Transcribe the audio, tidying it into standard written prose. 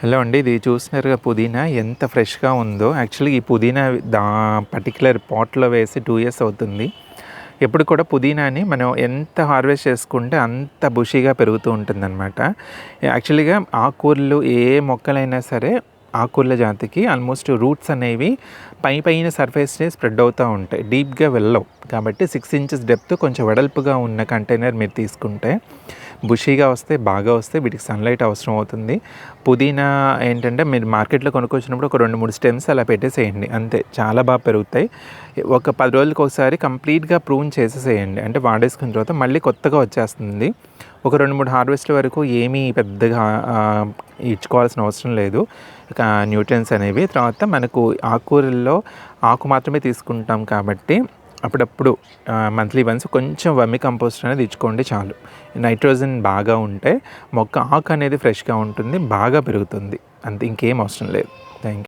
Hello అండి. ఇది చూస్తున్నారుగా పుదీనా ఎంత ఫ్రెష్‌గా ఉందో. యాక్చువల్లీ ఈ పుదీనా పర్టిక్యులర్ పాట్‌లో వేసి 2 ఇయర్స్ అవుతుంది. ఎప్పుడు కూడా పుదీనాని మనం ఎంత హార్వెస్ట్ చేసుకుంటే అంత బుషీగా పెరుగుతూ ఉంటుందనమాట. యాక్చువల్‌గా ఆకుకూరలు ఏ మొక్కలైనా సరే ఆకుకూరల జాతికి ఆల్మోస్ట్ రూట్స్ అనేవి పైన సర్ఫేస్‌నే స్ప్రెడ్ అవుతూ ఉంటాయి. డీప్‌గా వెళ్ళవు. కాబట్టి 6 ఇంచెస్ డెప్త్ కొంచెం వెడల్పుగా ఉన్న కంటైనర్ మీరు తీసుకుంటే బుషీగా వస్తే బాగా వస్తే వీటికి సన్లైట్ అవసరం అవుతుంది. పుదీనా ఏంటంటే మీరు మార్కెట్లో కొనుక్కొచ్చినప్పుడు ఒక 2, 3 స్టెమ్స్ అలా పెట్టేసేయండి అంతే. చాలా బాగా పెరుగుతాయి. ఒక 10 రోజులకు ఒకసారి కంప్లీట్‌గా ప్రూన్ చేసేసేయండి. అంటే వాడేసుకున్న తర్వాత మళ్ళీ కొత్తగా వచ్చేస్తుంది. ఒక 2, 3 హార్వెస్ట్‌ల వరకు ఏమీ పెద్దగా ఇచ్చుకోవాల్సిన అవసరం లేదు. న్యూట్రియన్స్ అనేవి. తర్వాత మనకు ఆకుకూరల్లో ఆకు మాత్రమే తీసుకుంటాం కాబట్టి అప్పుడప్పుడు మంత్లీ వన్స్ కొంచెం వర్మి కంపోస్ట్ అనేది ఇచ్చుకోండి చాలు. నైట్రోజన్ బాగా ఉంటే మొక్క ఆకు అనేది ఫ్రెష్‌గా ఉంటుంది. బాగా పెరుగుతుంది. అంతే, ఇంకేం అవసరం లేదు.